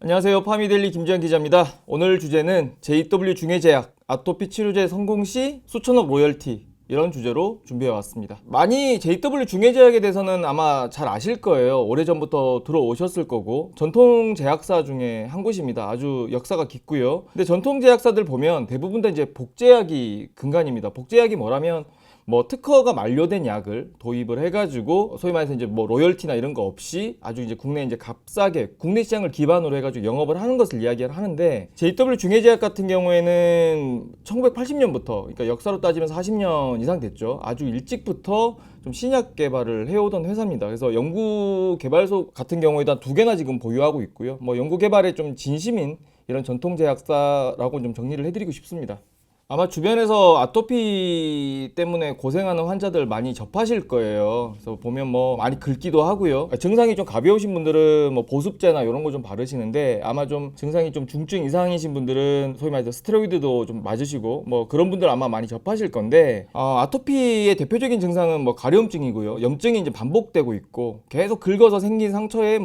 안녕하세요. 파미데일리 김지현 기자입니다. 오늘 주제는 JW 중해제약 아토피 치료제 성공 시 수천억 로열티 이런 주제로 준비해 왔습니다. 많이 JW 중해제약에 대해서는 아마 잘 아실 거예요. 오래전부터 들어오셨을 거고 전통 제약사 중에 한 곳입니다. 아주 역사가 깊고요. 근데 전통 제약사들 보면 대부분 다 이제 복제약이 근간입니다. 복제약이 뭐라면 특허가 만료된 약을 도입을 해가지고 소위 말해서 이제 로열티나 이런 거 없이 아주 이제 국내 이제 값싸게 국내 시장을 기반으로 해가지고 영업을 하는 것을 이야기를 하는데 JW 중해제약 같은 경우에는 1980년부터 그러니까 역사로 따지면 40년 이상 됐죠. 아주 일찍부터 좀 신약 개발을 해오던 회사입니다. 그래서 연구개발소 같은 경우에도 한 2개나 지금 보유하고 있고요. 연구개발에 좀 진심인 이런 전통 제약사라고 좀 정리를 해드리고 싶습니다. 아마 주변에서 아토피 때문에 고생하는 환자들 많이 접하실 거예요. 그래서 보면 많이 긁기도 하고요. 증상이 좀 가벼우신 분들은 보습제나 이런 거 좀 바르시는데 아마 좀 증상이 좀 중증 이상이신 분들은 소위 말해서 스테로이드도 좀 맞으시고 그런 분들 아마 많이 접하실 건데 아토피의 대표적인 증상은 가려움증이고요. 염증이 이제 반복되고 있고 계속 긁어서 생긴 상처에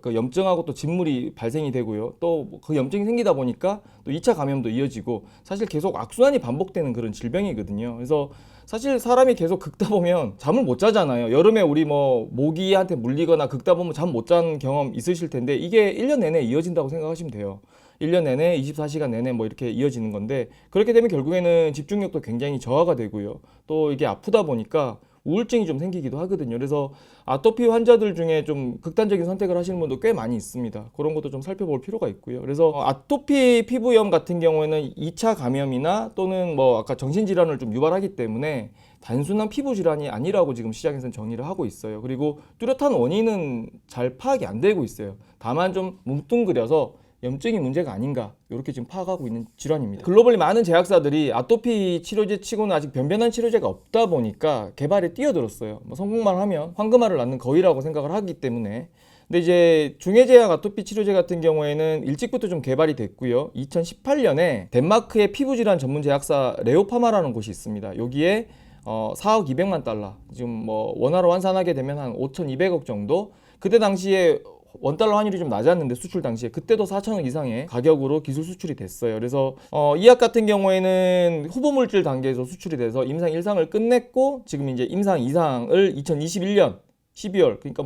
그 염증하고 또 진물이 발생이 되고요. 또 그 염증이 생기다 보니까 또 2차 감염도 이어지고 사실 계속 악순환이 반복되는 그런 질병이거든요. 그래서 사실 사람이 계속 긁다 보면 잠을 못 자잖아요. 여름에 우리 모기한테 물리거나 긁다 보면 잠 못 자는 경험 있으실 텐데 이게 1년 내내 이어진다고 생각하시면 돼요. 1년 내내 24시간 내내 이렇게 이어지는 건데 그렇게 되면 결국에는 집중력도 굉장히 저하가 되고요. 또 이게 아프다 보니까 우울증이 좀 생기기도 하거든요. 그래서 아토피 환자들 중에 좀 극단적인 선택을 하시는 분도 꽤 많이 있습니다. 그런 것도 좀 살펴볼 필요가 있고요. 그래서 아토피 피부염 같은 경우에는 2차 감염이나 또는 아까 정신질환을 좀 유발하기 때문에 단순한 피부 질환이 아니라고 지금 시장에서는 정의를 하고 있어요. 그리고 뚜렷한 원인은 잘 파악이 안 되고 있어요. 다만 좀 뭉뚱그려서 염증이 문제가 아닌가 이렇게 지금 파악하고 있는 질환입니다. 글로벌리 많은 제약사들이 아토피 치료제 치고는 아직 변변한 치료제가 없다 보니까 개발에 뛰어들었어요. 성공만 하면 황금알을 낳는 거위라고 생각을 하기 때문에. 근데 이제 중해제약 아토피 치료제 같은 경우에는 일찍부터 좀 개발이 됐고요. 2018년에 덴마크의 피부질환 전문 제약사 레오파마라는 곳이 있습니다. 여기에 4억 200만 달러 지금 원화로 환산하게 되면 한 5,200억 정도. 그때 당시에 원달러 환율이 좀 낮았는데 수출 당시에 그때도 4천억 이상의 가격으로 기술 수출이 됐어요. 그래서 이 약 같은 경우에는 후보물질 단계에서 수출이 돼서 임상 1상을 끝냈고 지금 이제 임상 2상을 2021년 12월 그러니까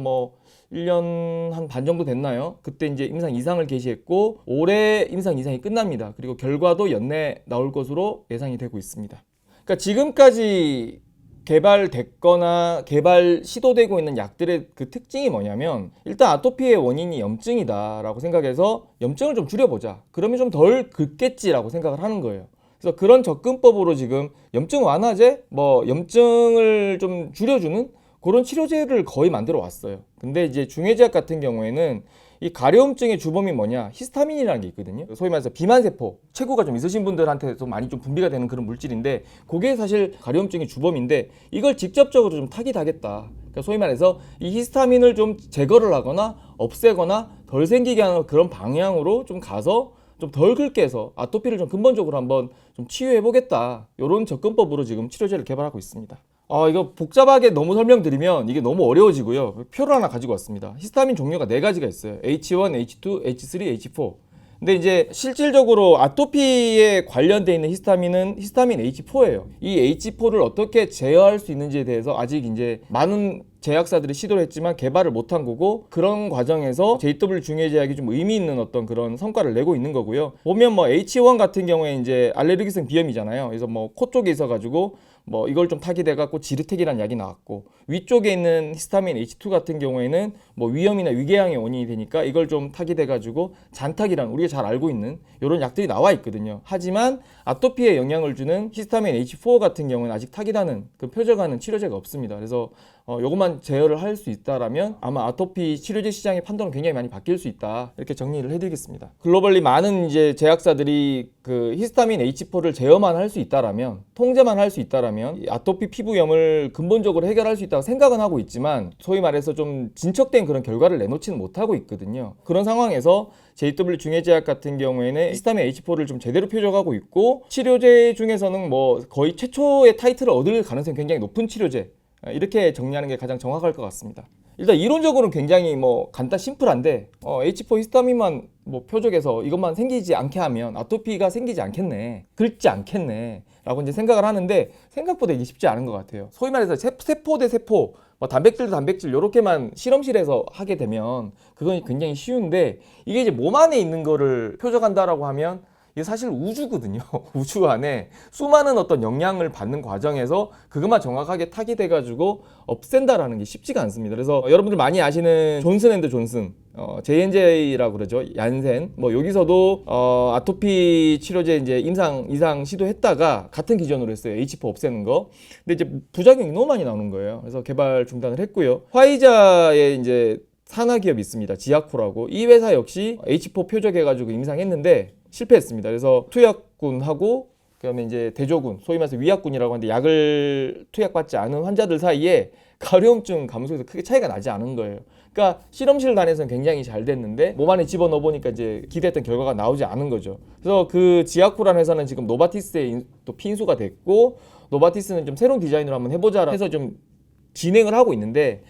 1년 한 반 정도 됐나요? 그때 이제 임상 2상을 개시했고 올해 임상 2상이 끝납니다. 그리고 결과도 연내 나올 것으로 예상이 되고 있습니다. 그러니까 지금까지 개발됐거나 개발 시도되고 있는 약들의 그 특징이 뭐냐면 일단 아토피의 원인이 염증이다 라고 생각해서 염증을 좀 줄여보자. 그러면 좀 덜 긁겠지라고 생각을 하는 거예요. 그래서 그런 접근법으로 지금 염증 완화제, 염증을 좀 줄여주는 그런 치료제를 거의 만들어 왔어요. 근데 이제 중해제약 같은 경우에는 이 가려움증의 주범이 뭐냐? 히스타민이라는 게 있거든요. 소위 말해서 비만세포, 체구가 좀 있으신 분들한테 좀 많이 좀 분비가 되는 그런 물질인데 그게 사실 가려움증의 주범인데 이걸 직접적으로 좀 타깃하겠다. 그러니까 소위 말해서 이 히스타민을 좀 제거를 하거나 없애거나 덜 생기게 하는 그런 방향으로 좀 가서 좀 덜 긁게 해서 아토피를 좀 근본적으로 한번 좀 치유해 보겠다. 이런 접근법으로 지금 치료제를 개발하고 있습니다. 이거 복잡하게 너무 설명드리면 이게 너무 어려워지고요. 표를 하나 가지고 왔습니다. 히스타민 종류가 4가지가 있어요. H1, H2, H3, H4. 근데 이제 실질적으로 아토피에 관련되어 있는 히스타민은 히스타민 H4예요. 이 H4를 어떻게 제어할 수 있는지에 대해서 아직 이제 많은 제약사들이 시도를 했지만 개발을 못한 거고 그런 과정에서 JW 중해제약이 좀 의미 있는 어떤 그런 성과를 내고 있는 거고요. 보면 H1 같은 경우에 이제 알레르기성 비염이잖아요. 그래서 코 쪽에 있어가지고 이걸 좀 타깃해 갖고 지르텍이라는 약이 나왔고 위쪽에 있는 히스타민 H2 같은 경우에는 위염이나 위궤양의 원인이 되니까 이걸 좀 타깃해 가지고 잔탁이라는 우리가 잘 알고 있는 이런 약들이 나와 있거든요. 하지만 아토피에 영향을 주는 히스타민 H4 같은 경우는 아직 타깃하는 그 표적하는 치료제가 없습니다. 그래서 요것만 제어를 할 수 있다라면 아마 아토피 치료제 시장의 판도는 굉장히 많이 바뀔 수 있다. 이렇게 정리를 해드리겠습니다. 글로벌리 많은 이제 제약사들이 그 히스타민 H4를 제어만 할 수 있다라면 통제만 할 수 있다라면 아토피 피부염을 근본적으로 해결할 수 있다고 생각은 하고 있지만 소위 말해서 좀 진척된 그런 결과를 내놓지는 못하고 있거든요. 그런 상황에서 JW 중해제약 같은 경우에는 히스타민 H4를 좀 제대로 표적하고 있고 치료제 중에서는 거의 최초의 타이틀을 얻을 가능성이 굉장히 높은 치료제 이렇게 정리하는 게 가장 정확할 것 같습니다. 일단 이론적으로는 굉장히 뭐 간단 심플한데 H4 히스타민만 뭐 표적에서 이것만 생기지 않게 하면 아토피가 생기지 않겠네, 긁지 않겠네 라고 이제 생각을 하는데 생각보다 이게 쉽지 않은 것 같아요. 소위 말해서 세포 대 세포, 뭐 단백질 대 단백질 요렇게만 실험실에서 하게 되면 그건 굉장히 쉬운데, 이게 이제 몸 안에 있는 거를 표적한다라고 하면 이게 사실 우주거든요. 우주 안에 수많은 어떤 영향을 받는 과정에서 그것만 정확하게 타깃 돼가지고 없앤다라는 게 쉽지가 않습니다. 그래서 여러분들 많이 아시는 존슨 앤드 존슨, J&J라고 그러죠. 얀센. 뭐 여기서도 아토피 치료제 이제 임상 시도했다가 같은 기전으로 했어요. H4 없애는 거. 근데 이제 부작용이 너무 많이 나오는 거예요. 그래서 개발 중단을 했고요. 화이자의 이제 산하 기업이 있습니다. 지아코라고. 이 회사 역시 H4 표적해가지고 임상했는데 실패했습니다. 그래서 투약군하고 그다음에 이제 대조군, 소위 말해서 위약군이라고 하는데 약을 투약받지 않은 환자들 사이에 가려움증 감소에서 크게 차이가 나지 않은 거예요. 그러니까 실험실 단에서는 굉장히 잘 됐는데 몸 안에 집어넣어 보니까 이제 기대했던 결과가 나오지 않은 거죠. 그래서 그 지아코라는 회사는 지금 노바티스에 또 핀수가 됐고, 노바티스는 좀 새로운 디자인으로 한번 해보자 해서 좀 진행을 하고 있는데,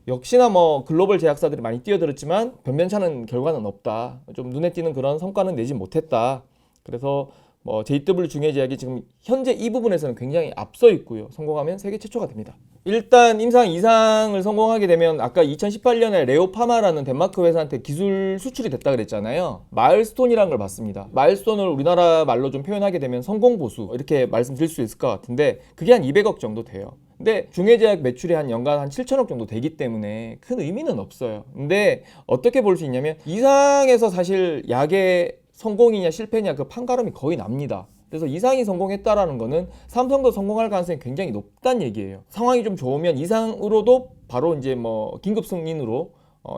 역시나 뭐 글로벌 제약사들이 많이 뛰어들었지만 변변찮은 결과는 없다. 좀 눈에 띄는 그런 성과는 내지 못했다. 그래서 뭐 JW 중해제약이 지금 현재 이 부분에서는 굉장히 앞서 있고요. 성공하면 세계 최초가 됩니다. 일단 임상 이상을 성공하게 되면 아까 2018년에 레오파마라는 덴마크 회사한테 기술 수출이 됐다 그랬잖아요. 마일스톤이라는 걸 받습니다. 마일스톤을 우리나라 말로 좀 표현하게 되면 성공보수 이렇게 말씀드릴 수 있을 것 같은데, 그게 한 200억 정도 돼요. 근데 중해제약 매출이 한 연간 한 7천억 정도 되기 때문에 큰 의미는 없어요. 근데 어떻게 볼 수 있냐면 이상에서 사실 약의 성공이냐 실패냐 그 판가름이 거의 납니다. 그래서 이상이 성공했다라는 거는 삼성도 성공할 가능성이 굉장히 높다는 얘기예요. 상황이 좀 좋으면 이상으로도 바로 이제 뭐 긴급 승인으로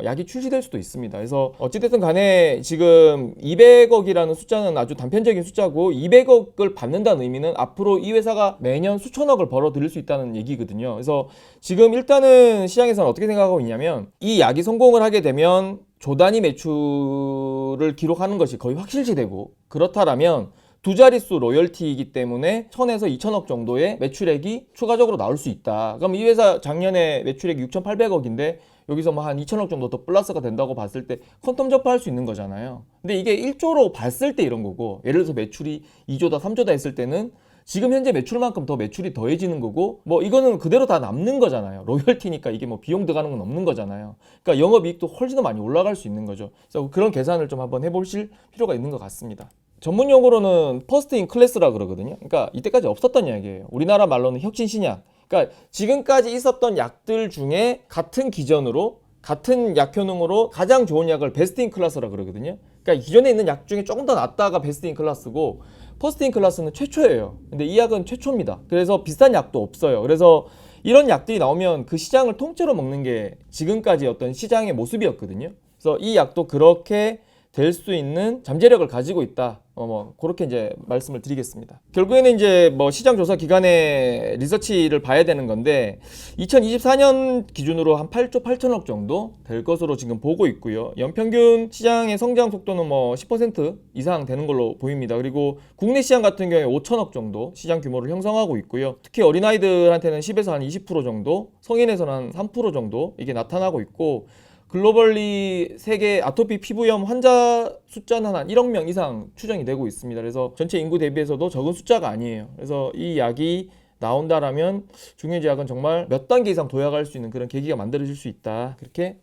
약이 출시될 수도 있습니다. 그래서 어찌됐든 간에 지금 200억이라는 숫자는 아주 단편적인 숫자고, 200억을 받는다는 의미는 앞으로 이 회사가 매년 수천억을 벌어들일 수 있다는 얘기거든요. 그래서 지금 일단은 시장에서는 어떻게 생각하고 있냐면, 이 약이 성공을 하게 되면 조단위 매출을 기록하는 것이 거의 확실시되고, 그렇다라면 두 자릿수 로열티이기 때문에 1000에서 2000억 정도의 매출액이 추가적으로 나올 수 있다. 그럼 이 회사 작년에 매출액이 6,800억인데 여기서 뭐 한 2천억 정도 더 플러스가 된다고 봤을 때 퀀텀 점프할 수 있는 거잖아요. 근데 이게 1조로 봤을 때 이런 거고, 예를 들어서 매출이 2조다 3조다 했을 때는 지금 현재 매출만큼 더 매출이 더해지는 거고, 뭐 이거는 그대로 다 남는 거잖아요. 로열티니까 이게 뭐 비용 들어가는 건 없는 거잖아요. 그러니까 영업이익도 훨씬 더 많이 올라갈 수 있는 거죠. 그래서 그런 계산을 좀 한번 해보실 필요가 있는 것 같습니다. 전문 용어로는 퍼스트 인 클래스라 그러거든요. 그러니까 이때까지 없었던 이야기예요. 우리나라 말로는 혁신 신약. 그러니까 지금까지 있었던 약들 중에 같은 기전으로 같은 약 효능으로 가장 좋은 약을 베스트 인 클래스라 그러거든요. 그러니까 기존에 있는 약 중에 조금 더 낫다가 베스트 인 클래스고, 퍼스트 인 클래스는 최초예요. 근데 이 약은 최초입니다. 그래서 비싼 약도 없어요. 그래서 이런 약들이 나오면 그 시장을 통째로 먹는 게 지금까지 어떤 시장의 모습이었거든요. 그래서 이 약도 그렇게 될 수 있는 잠재력을 가지고 있다. 뭐 그렇게 이제 말씀을 드리겠습니다. 결국에는 이제 뭐 시장 조사 기관의 리서치를 봐야 되는 건데, 2024년 기준으로 한 8조 8천억 정도 될 것으로 지금 보고 있고요. 연평균 시장의 성장 속도는 뭐 10% 이상 되는 걸로 보입니다. 그리고 국내 시장 같은 경우에 5천억 정도 시장 규모를 형성하고 있고요. 특히 어린아이들한테는 10에서 한 20% 정도, 성인에서는 한 3% 정도 이게 나타나고 있고, 글로벌리 세계 아토피 피부염 환자 숫자는 한 1억 명 이상 추정이 되고 있습니다. 그래서 전체 인구 대비해서도 적은 숫자가 아니에요. 그래서 이 약이 나온다라면 중해제약은 정말 몇 단계 이상 도약할 수 있는 그런 계기가 만들어질 수 있다. 그렇게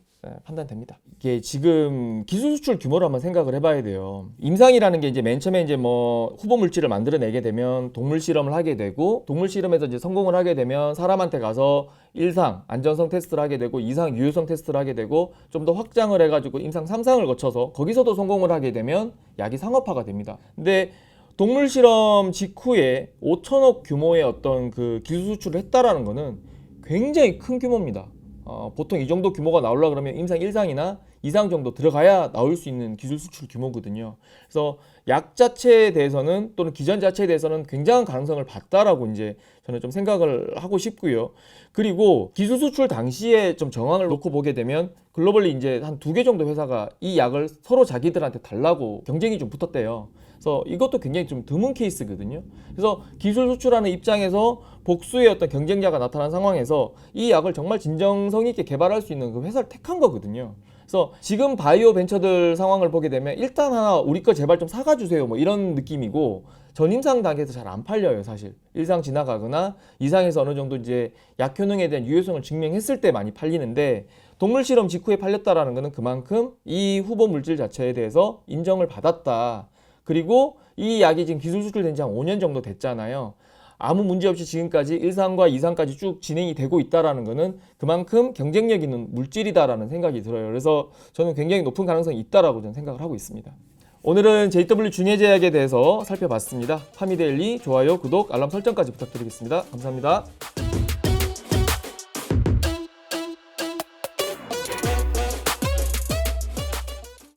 판단됩니다. 이게 지금 기술 수출 규모를 한번 생각을 해봐야 돼요. 임상이라는 게 이제 맨 처음에 이제 뭐 후보 물질을 만들어내게 되면 동물 실험을 하게 되고, 동물 실험에서 이제 성공을 하게 되면 사람한테 가서 1상 안전성 테스트를 하게 되고 2상 유효성 테스트를 하게 되고 좀 더 확장을 해가지고 임상 3상을 거쳐서 거기서도 성공을 하게 되면 약이 상업화가 됩니다. 근데 동물 실험 직후에 5천억 규모의 어떤 그 기술 수출을 했다라는 거는 굉장히 큰 규모입니다. 보통 이 정도 규모가 나오려 그러면 임상 1상이나 2상 정도 들어가야 나올 수 있는 기술 수출 규모거든요. 그래서 약 자체에 대해서는 또는 기전 자체에 대해서는 굉장한 가능성을 봤다라고 이제 저는 좀 생각을 하고 싶고요. 그리고 기술 수출 당시에 좀 정황을 놓고 보게 되면 글로벌리 이제 한 2개 정도 회사가 이 약을 서로 자기들한테 달라고 경쟁이 좀 붙었대요. 그래서 이것도 굉장히 좀 드문 케이스거든요. 그래서 기술 수출하는 입장에서 복수의 어떤 경쟁자가 나타난 상황에서 이 약을 정말 진정성 있게 개발할 수 있는 그 회사를 택한 거거든요. 그래서 지금 바이오 벤처들 상황을 보게 되면 일단 하나 우리 거 제발 좀 사가 주세요 뭐 이런 느낌이고, 전임상 단계에서 잘 안 팔려요. 사실 1상 지나가거나 2상에서 어느 정도 이제 약 효능에 대한 유효성을 증명했을 때 많이 팔리는데, 동물 실험 직후에 팔렸다라는 것은 그만큼 이 후보 물질 자체에 대해서 인정을 받았다. 그리고 이 약이 지금 기술 수출된 지 한 5년 정도 됐잖아요. 아무 문제 없이 지금까지 1상과 2상까지 쭉 진행이 되고 있다라는 것은 그만큼 경쟁력 있는 물질이다라는 생각이 들어요. 그래서 저는 굉장히 높은 가능성이 있다라고 저는 생각을 하고 있습니다. 오늘은 JW 중해제약에 대해서 살펴봤습니다. 파미데일리 좋아요, 구독, 알람 설정까지 부탁드리겠습니다. 감사합니다.